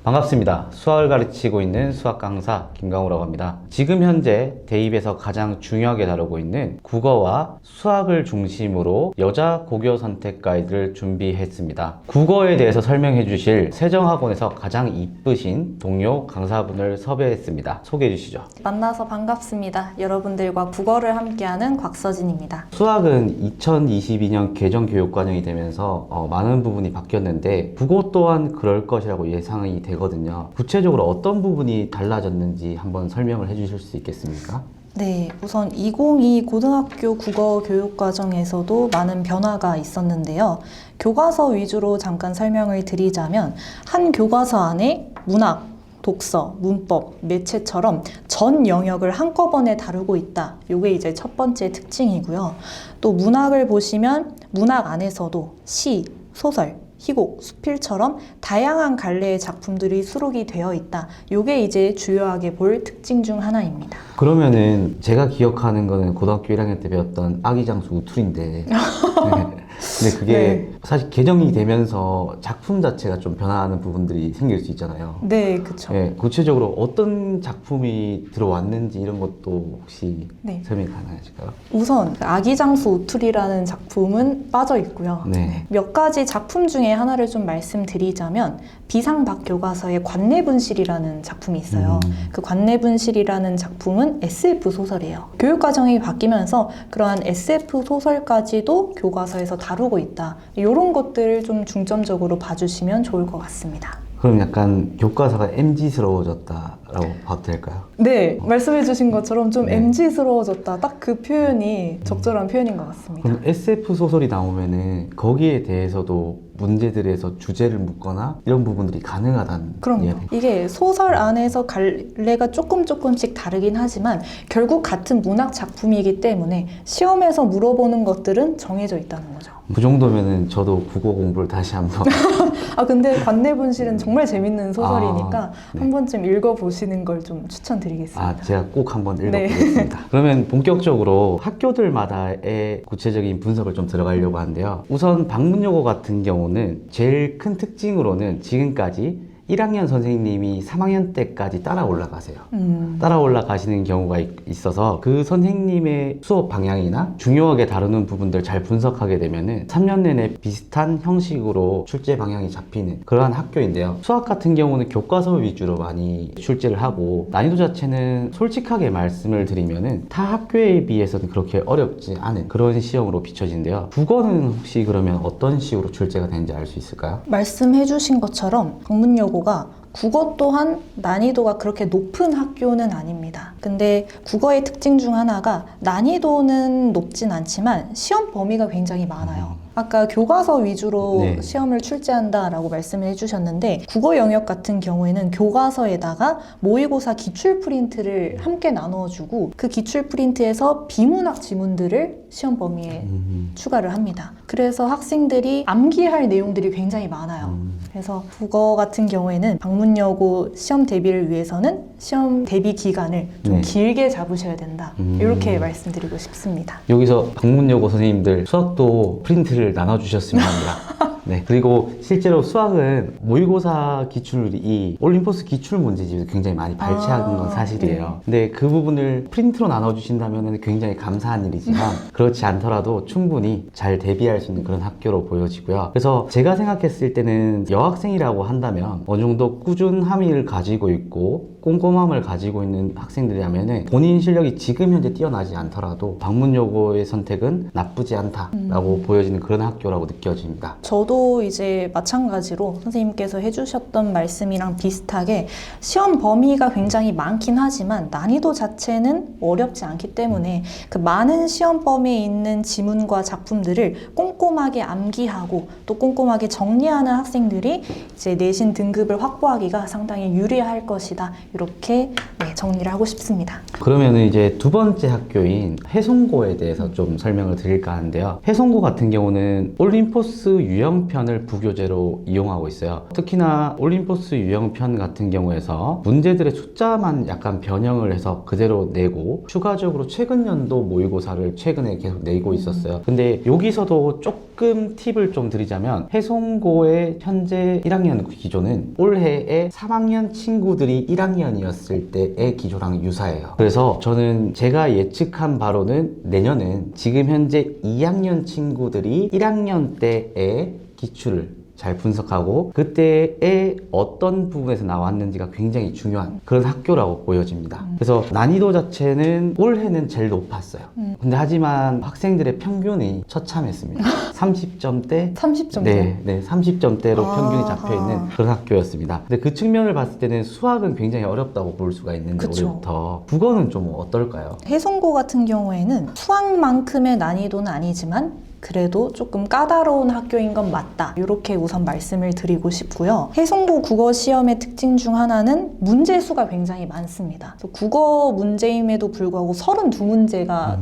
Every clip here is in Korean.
반갑습니다. 수학을 가르치고 있는 수학 강사 김강우라고 합니다. 지금 현재 대입에서 가장 중요하게 다루고 있는 국어와 수학을 중심으로 여자 고교 선택 가이드를 준비했습니다. 국어에 대해서 설명해 주실 세정학원에서 가장 이쁘신 동료 강사분을 섭외했습니다. 소개해 주시죠. 만나서 반갑습니다. 여러분들과 국어를 함께하는 곽서진입니다. 수학은 2022년 개정 교육과정이 되면서 많은 부분이 바뀌었는데 국어 또한 그럴 것이라고 예상이 되거든요. 구체적으로 어떤 부분이 달라졌는지 한번 설명을 해주실 수 있겠습니까? 네, 우선 2022 고등학교 국어 교육과정에서도 많은 변화가 있었는데요. 교과서 위주로 잠깐 설명을 드리자면 한 교과서 안에 문학, 독서, 문법, 매체처럼 전 영역을 한꺼번에 다루고 있다. 이게 이제 첫 번째 특징이고요. 또 문학을 보시면 문학 안에서도 시, 소설, 희곡, 수필처럼 다양한 갈래의 작품들이 수록이 되어 있다. 이게 이제 주요하게 볼 특징 중 하나입니다. 그러면은 제가 기억하는 거는 고등학교 1학년 때 배웠던 아기장수 우툴인데 근데 그게 네. 사실 개정이 되면서 작품 자체가 좀 변화하는 부분들이 생길 수 있잖아요. 네, 그렇죠. 네, 구체적으로 어떤 작품이 들어왔는지 이런 것도 혹시 네. 설명이 가능하실까요? 우선 아기장수 우툴이라는 작품은 빠져 있고요. 네. 몇 가지 작품 중에 하나를 좀 말씀드리자면 비상박 교과서의 관내분실이라는 작품이 있어요. 그 관내분실이라는 작품은 SF 소설이에요. 교육과정이 바뀌면서 그러한 SF 소설까지도 교과서에서 다루고 있다. 이런 것들을 좀 중점적으로 봐주시면 좋을 것 같습니다. 그럼 약간 교과서가 MG스러워졌다라고 봐도 될까요? 네, 말씀해주신 것처럼 좀 네. MG스러워졌다. 딱 그 표현이 적절한 표현인 것 같습니다. 그럼 SF 소설이 나오면은 거기에 대해서도 문제들에서 주제를 묻거나 이런 부분들이 가능하다는 그럼요. 이야기. 이게 소설 안에서 갈래가 조금씩 다르긴 하지만 결국 같은 문학 작품이기 때문에 시험에서 물어보는 것들은 정해져 있다는 거죠. 그 정도면은 저도 국어 공부를 다시 한번 근데 관내분실은 정말 재밌는 소설이니까 네. 한 번쯤 읽어보시는 걸 좀 추천드리겠습니다. 제가 꼭 한번 읽어보겠습니다. 그러면 본격적으로 학교들마다의 구체적인 분석을 좀 들어가려고 하는데요. 우선 방문여고 같은 경우는 제일 큰 특징으로는 지금까지 1학년 선생님이 3학년 때까지 따라 올라가세요. 따라 올라가시는 경우가 있어서 그 선생님의 수업 방향이나 중요하게 다루는 부분들 잘 분석하게 되면은 3년 내내 비슷한 형식으로 출제 방향이 잡히는 그러한 학교인데요. 수학 같은 경우는 교과서 위주로 많이 출제를 하고 난이도 자체는 솔직하게 말씀을 드리면은 타 학교에 비해서는 그렇게 어렵지 않은 그런 시험으로 비춰진대요. 국어는 혹시 그러면 어떤 식으로 출제가 되는지 알 수 있을까요? 말씀해주신 것처럼 방문여고가 국어 또한 난이도가 그렇게 높은 학교는 아닙니다. 근데 국어의 특징 중 하나가 난이도는 높진 않지만 시험 범위가 굉장히 많아요. 아까 교과서 위주로 네. 시험을 출제한다라고 말씀을 해주셨는데 국어 영역 같은 경우에는 교과서에다가 모의고사 기출 프린트를 함께 나눠주고 그 기출 프린트에서 비문학 지문들을 시험 범위에 추가를 합니다. 그래서 학생들이 암기할 내용들이 굉장히 많아요. 그래서 국어 같은 경우에는 방문여고 시험 대비를 위해서는 시험 대비 기간을 좀 네. 길게 잡으셔야 된다. 이렇게 말씀드리고 싶습니다. 여기서 방문여고 선생님들 수학도 프린트를 나눠주셨으면 합니다. 네. 그리고 실제로 수학은 모의고사 기출이 올림포스 기출 문제집에서 굉장히 많이 발췌하는 건 사실이에요. 근데 그 부분을 프린트로 나눠주신다면 굉장히 감사한 일이지만 그렇지 않더라도 충분히 잘 대비할 수 있는 그런 학교로 보여지고요. 그래서 제가 생각했을 때는 여학생이라고 한다면 어느 정도 꾸준함을 가지고 있고 꼼꼼함을 가지고 있는 학생들이라면 본인 실력이 지금 현재 뛰어나지 않더라도 방문여고의 선택은 나쁘지 않다라고 보여지는 그런 학교라고 느껴집니다. 저도 이제 마찬가지로 선생님께서 해주셨던 말씀이랑 비슷하게 시험 범위가 굉장히 많긴 하지만 난이도 자체는 어렵지 않기 때문에 그 많은 시험 범위에 있는 지문과 작품들을 꼼꼼하게 암기하고 또 꼼꼼하게 정리하는 학생들이 이제 내신 등급을 확보하기가 상당히 유리할 것이다. 이렇게 정리를 하고 싶습니다. 그러면은 이제 두 번째 학교인 해송고에 대해서 좀 설명을 드릴까 하는데요. 해송고 같은 경우는 올림포스 유형 유형편을 부교재로 이용하고 있어요. 특히나 올림포스 유형편 같은 경우에서 문제들의 숫자만 약간 변형을 해서 그대로 내고 추가적으로 최근 연도 모의고사를 최근에 계속 내고 있었어요. 근데 여기서도 조금 팁을 좀 드리자면 해송고의 현재 1학년 기조는 올해의 3학년 친구들이 1학년이었을 때의 기조랑 유사해요. 그래서 저는 제가 예측한 바로는 내년은 지금 현재 2학년 친구들이 1학년 때의 기출을 잘 분석하고 그때의 어떤 부분에서 나왔는지가 굉장히 중요한 그런 학교라고 보여집니다. 그래서 난이도 자체는 올해는 제일 높았어요. 근데 하지만 학생들의 평균이 처참했습니다. 30점대 30점. 네, 30점대로 평균이 잡혀있는 그런 학교였습니다. 근데 그 측면을 봤을 때는 수학은 굉장히 어렵다고 볼 수가 있는데 그쵸. 올해부터 국어는 좀 어떨까요? 해송고 같은 경우에는 수학만큼의 난이도는 아니지만 그래도 조금 까다로운 학교인 건 맞다. 이렇게 우선 말씀을 드리고 싶고요. 해송고 국어 시험의 특징 중 하나는 문제 수가 굉장히 많습니다. 그래서 국어 문제임에도 불구하고 32문제가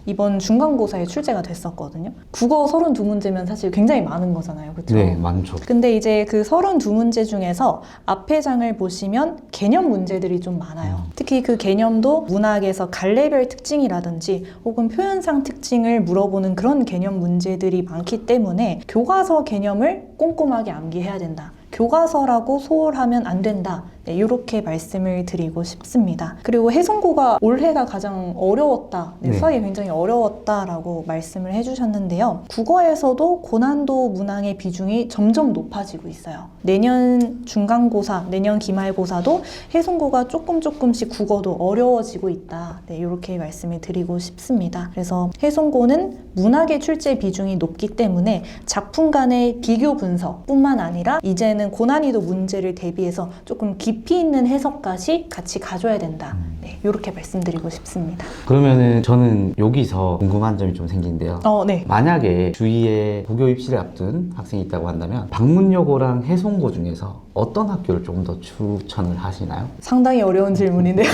이번 중간고사에 출제가 됐었거든요. 국어 32문제면 사실 굉장히 많은 거잖아요. 그렇죠? 네, 많죠. 근데 이제 그 32문제 중에서 앞에 장을 보시면 개념 문제들이 좀 많아요. 특히 그 개념도 문학에서 갈래별 특징이라든지 혹은 표현상 특징을 물어보는 그런 개념 문제들이 많기 때문에 교과서 개념을 꼼꼼하게 암기해야 된다. 교과서라고 소홀하면 안 된다. 네, 이렇게 말씀을 드리고 싶습니다. 그리고 해송고가 올해가 가장 어려웠다. 네, 네. 수학이 굉장히 어려웠다라고 말씀을 해주셨는데요. 국어에서도 고난도 문항의 비중이 점점 높아지고 있어요. 내년 중간고사, 내년 기말고사도 해송고가 조금씩 국어도 어려워지고 있다. 네, 이렇게 말씀을 드리고 싶습니다. 그래서 해송고는 문학의 출제 비중이 높기 때문에 작품 간의 비교 분석뿐만 아니라 이제는 고난이도 문제를 대비해서 조금 깊이 있는 해석까지 같이 가져야 된다. 네, 이렇게 말씀드리고 싶습니다. 그러면은 저는 여기서 궁금한 점이 좀 생긴데요. 네. 만약에 주위에 고교 입시를 앞둔 학생이 있다고 한다면 방문여고랑 해송고 중에서 어떤 학교를 좀 더 추천을 하시나요? 상당히 어려운 질문인데요.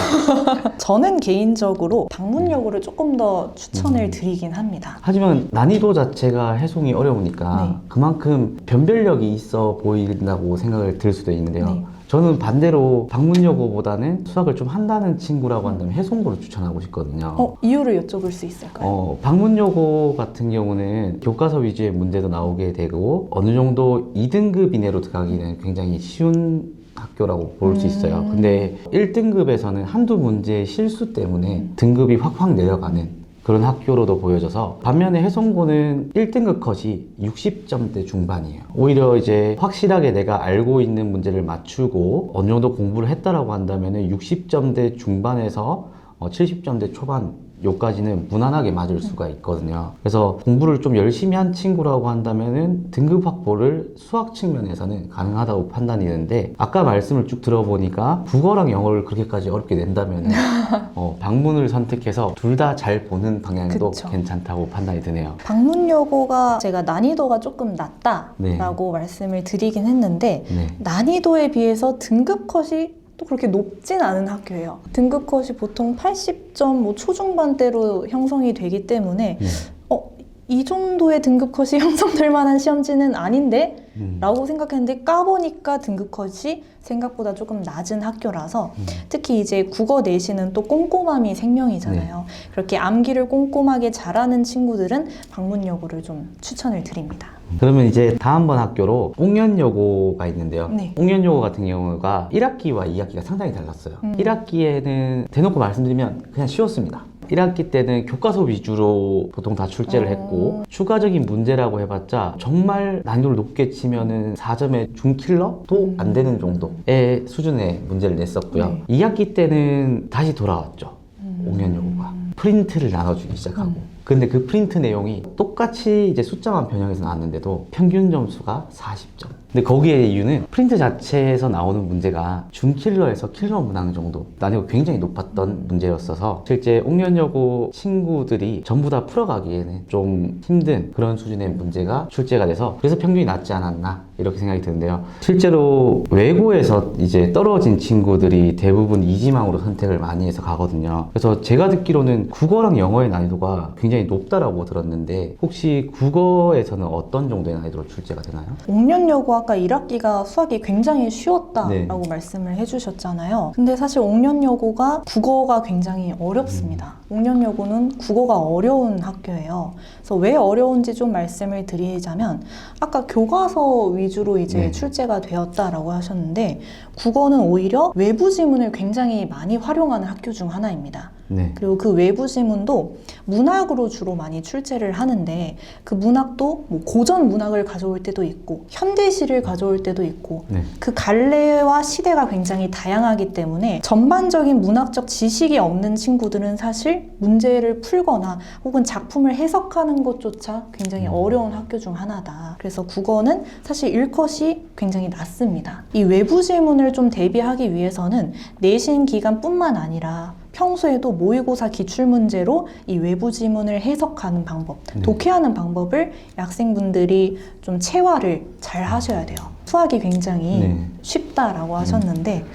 저는 개인적으로 방문여고를 조금 더 추천을 드리긴 합니다. 하지만 난이도 자체가 해송이 어려우니까 네. 그만큼 변별력이 있어 보인다고 생각을 들 수도 있는데요. 네. 저는 반대로 방문여고보다는 수학을 좀 한다는 친구라고 한다면 해송고를 추천하고 싶거든요. 이유를 여쭤볼 수 있을까요? 방문여고 같은 경우는 교과서 위주의 문제도 나오게 되고 어느 정도 2등급 이내로 들어가기는 굉장히 쉬운 학교라고 볼 수 있어요. 근데 1등급에서는 한두 문제의 실수 때문에 등급이 확 내려가는 그런 학교로도 보여져서 반면에 해송고는 1등급 컷이 60점대 중반이에요. 오히려 이제 확실하게 내가 알고 있는 문제를 맞추고 어느 정도 공부를 했다라고 한다면 60점대 중반에서 70점대 초반 요까지는 무난하게 맞을 수가 있거든요. 그래서 공부를 좀 열심히 한 친구라고 한다면은 등급 확보를 수학 측면에서는 가능하다고 판단이 되는데 아까 말씀을 쭉 들어보니까 국어랑 영어를 그렇게까지 어렵게 낸다면은 방문을 선택해서 둘 다 잘 보는 방향도 그쵸. 괜찮다고 판단이 드네요. 방문여고가 제가 난이도가 조금 낮다라고 말씀을 드리긴 했는데 네. 난이도에 비해서 등급 컷이 또 그렇게 높진 않은 학교예요. 등급 컷이 보통 80점 초중반대로 형성이 되기 때문에 네. 이 정도의 등급 컷이 형성될 만한 시험지는 아닌데? 라고 생각했는데 까보니까 등급 컷이 생각보다 조금 낮은 학교라서 특히 이제 국어 내신은 또 꼼꼼함이 생명이잖아요. 그렇게 암기를 꼼꼼하게 잘하는 친구들은 방문여고를 좀 추천을 드립니다. 그러면 이제 다음번 학교로 옥년여고가 있는데요. 네. 옥년여고 같은 경우가 1학기와 2학기가 상당히 달랐어요. 1학기에는 대놓고 말씀드리면 그냥 쉬웠습니다. 1학기 때는 교과서 위주로 보통 다 출제를 했고 추가적인 문제라고 해봤자 정말 난이도를 높게 치면은 4점의 중킬러도 안 되는 정도의 수준의 문제를 냈었고요. 2학기 때는 다시 돌아왔죠. 옥년여고가 프린트를 나눠주기 시작하고 근데 그 프린트 내용이 똑같이 이제 숫자만 변형해서 나왔는데도 평균 점수가 40점. 근데 거기에 이유는 프린트 자체에서 나오는 문제가 중킬러에서 킬러 문항 정도 난이도가 굉장히 높았던 문제였어서 실제 옥년여고 친구들이 전부 다 풀어가기에는 좀 힘든 그런 수준의 문제가 출제가 돼서 그래서 평균이 낮지 않았나 이렇게 생각이 드는데요. 실제로 외고에서 이제 떨어진 친구들이 대부분 이지망으로 선택을 많이 해서 가거든요. 그래서 제가 듣기로는 국어랑 영어의 난이도가 굉장히 높다라고 들었는데 혹시 국어에서는 어떤 정도의 난이도로 출제가 되나요? 옥년여고 아까 1학기가 수학이 굉장히 쉬웠다라고 네. 말씀을 해주셨잖아요. 근데 사실 옥년여고가 국어가 굉장히 어렵습니다. 옥년여고는 국어가 어려운 학교예요. 그래서 왜 어려운지 좀 말씀을 드리자면 아까 교과서 위주로 이제 네. 출제가 되었다라고 하셨는데 국어는 오히려 외부 지문을 굉장히 많이 활용하는 학교 중 하나입니다. 네. 그리고 그 외부 지문도 문학으로 주로 많이 출제를 하는데 그 문학도 뭐 고전 문학을 가져올 때도 있고 현대시를 가져올 때도 있고 네. 그 갈래와 시대가 굉장히 다양하기 때문에 전반적인 문학적 지식이 없는 친구들은 사실 문제를 풀거나 혹은 작품을 해석하는 것조차 굉장히 어려운 학교 중 하나다. 그래서 국어는 사실 일컷이 굉장히 낮습니다. 이 외부 지문을 좀 대비하기 위해서는 내신 기간뿐만 아니라 평소에도 모의고사 기출문제로 이 외부 지문을 해석하는 방법, 네. 독해하는 방법을 학생분들이 좀 체화를 잘 하셔야 돼요. 수학이 굉장히 네. 쉽다라고 하셨는데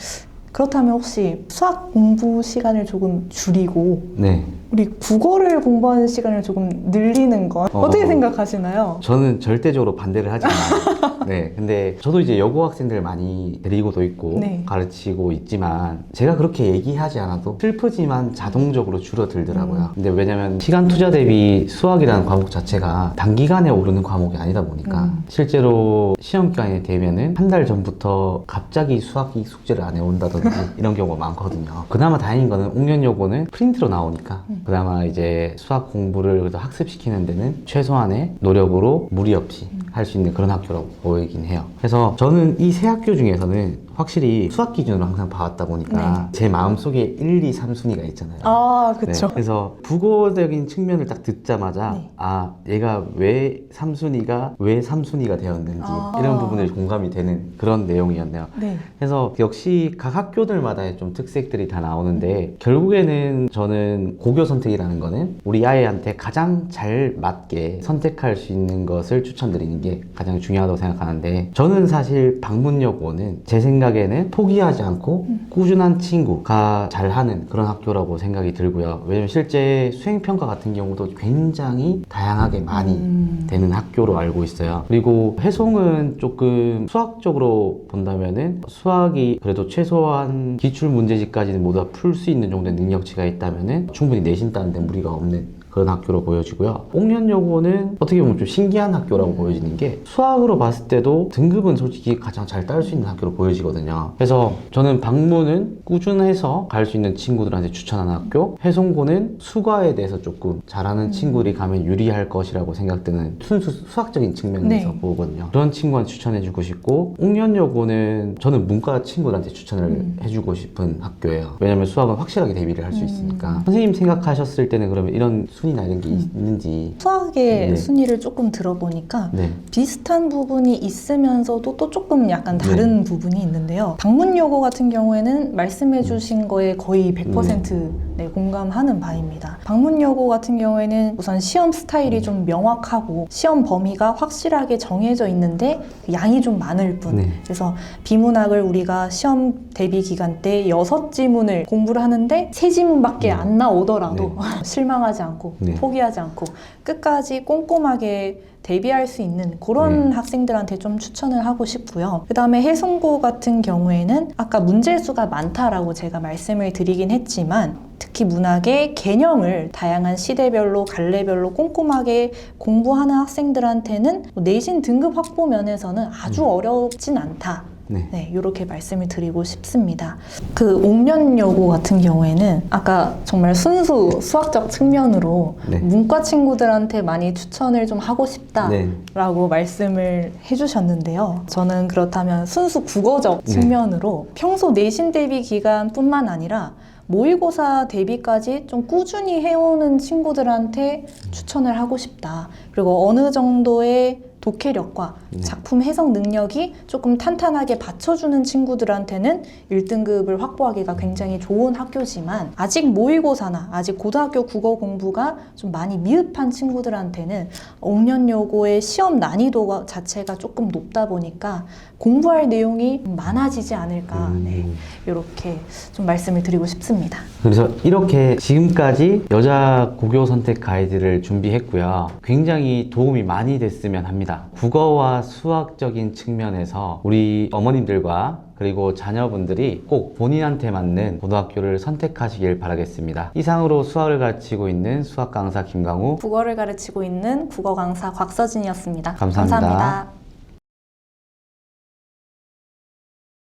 그렇다면 혹시 수학 공부 시간을 조금 줄이고 네. 우리 국어를 공부하는 시간을 조금 늘리는 건 어떻게 생각하시나요? 저는 절대적으로 반대를 하지 않아요. 네, 근데 저도 이제 여고 학생들 많이 데리고도 있고 네. 가르치고 있지만 제가 그렇게 얘기하지 않아도 슬프지만 자동적으로 줄어들더라고요. 근데 왜냐면 시간 투자 대비 수학이라는 과목 자체가 단기간에 오르는 과목이 아니다 보니까 실제로 시험 기간이 되면은 한 달 전부터 갑자기 수학 숙제를 안 해온다든지 이런 경우가 많거든요. 그나마 다행인 거는 옥년여고는 프린트로 나오니까 그나마 이제 수학 공부를 그래도 학습시키는 데는 최소한의 노력으로 무리 없이 할 수 있는 그런 학교라고 보이긴 해요. 그래서 저는 이 세 학교 중에서는 확실히 수학 기준으로 항상 봐왔다 보니까 제 마음속에 1, 2, 3순위가 있잖아요. 아, 그쵸. 네, 그래서 국어적인 측면을 딱 듣자마자 네. 아 얘가 왜 3순위가 왜 3순위가 되었는지 이런 부분들이 공감이 되는 그런 내용이었네요. 네. 그래서 역시 각 학교들마다의 좀 특색들이 다 나오는데 결국에는 저는 고교 선택이라는 거는 우리 아이한테 가장 잘 맞게 선택할 수 있는 것을 추천드리는 게 가장 중요하다고 생각하는데 저는 사실 방문여고는 제 생각에는 포기하지 않고 꾸준한 친구가 잘하는 그런 학교라고 생각이 들고요. 왜냐면 실제 수행평가 같은 경우도 굉장히 다양하게 많이 되는 학교로 알고 있어요. 그리고 해송은 조금 수학적으로 본다면은 수학이 그래도 최소한 기출 문제집까지는 모두 다 풀 수 있는 정도의 능력치가 있다면은 충분히 내신 따는데 무리가 없는 그런 학교로 보여지고요. 옥년여고는 어떻게 보면 좀 신기한 학교라고 보여지는 게 수학으로 봤을 때도 등급은 솔직히 가장 잘 딸 수 있는 학교로 보여지거든요. 그래서 저는 방문은 꾸준해서 갈 수 있는 친구들한테 추천하는 학교, 해송고는 수가에 대해서 조금 잘하는 친구들이 가면 유리할 것이라고 생각되는 순수 수학적인 측면에서 네. 보거든요. 그런 친구한테 추천해주고 싶고 옥년여고는 저는 문과 친구들한테 추천을 해주고 싶은 학교예요. 왜냐면 수학은 확실하게 대비를 할 수 있으니까. 선생님 생각하셨을 때는 그러면 이런 순위나 이런 게 있는지. 수학의 네. 순위를 조금 들어보니까 네. 비슷한 부분이 있으면서도 또 조금 약간 다른 부분이 있는데요. 방문여고 같은 경우에는 말씀해 주신 거에 거의 100% 네, 공감하는 바입니다. 방문여고 같은 경우에는 우선 시험 스타일이 좀 명확하고 시험 범위가 확실하게 정해져 있는데 양이 좀 많을 뿐. 네. 그래서 비문학을 우리가 시험 대비 기간 때 6지문을 공부를 하는데 3지문밖에 안 나오더라도 실망하지 않고 네. 포기하지 않고 끝까지 꼼꼼하게 대비할 수 있는 그런 네. 학생들한테 좀 추천을 하고 싶고요. 그 다음에 해송고 같은 경우에는 아까 문제수가 많다라고 제가 말씀을 드리긴 했지만 특히 문학의 개념을 다양한 시대별로 갈래별로 꼼꼼하게 공부하는 학생들한테는 내신 등급 확보 면에서는 아주 어렵진 않다. 네, 이렇게 말씀을 드리고 싶습니다. 그 옥년여고 같은 경우에는 아까 정말 순수 수학적 측면으로 문과 친구들한테 많이 추천을 좀 하고 싶다라고 말씀을 해주셨는데요. 저는 그렇다면 순수 국어적 측면으로 평소 내신 대비 기간뿐만 아니라 모의고사 대비까지 좀 꾸준히 해오는 친구들한테 추천을 하고 싶다. 그리고 어느 정도의 독해력과 네. 작품 해석 능력이 조금 탄탄하게 받쳐주는 친구들한테는 1등급을 확보하기가 굉장히 좋은 학교지만 아직 모의고사나 아직 고등학교 국어 공부가 좀 많이 미흡한 친구들한테는 옥년여고의 시험 난이도 자체가 조금 높다 보니까 공부할 내용이 많아지지 않을까 네, 이렇게 좀 말씀을 드리고 싶습니다. 그래서 이렇게 지금까지 여자 고교 선택 가이드를 준비했고요. 굉장히 도움이 많이 됐으면 합니다. 국어와 수학적인 측면에서 우리 어머님들과 그리고 자녀분들이 꼭 본인한테 맞는 고등학교를 선택하시길 바라겠습니다. 이상으로 수학을 가르치고 있는 수학 강사 김강우, 국어를 가르치고 있는 국어 강사 곽서진이었습니다. 감사합니다. 감사합니다.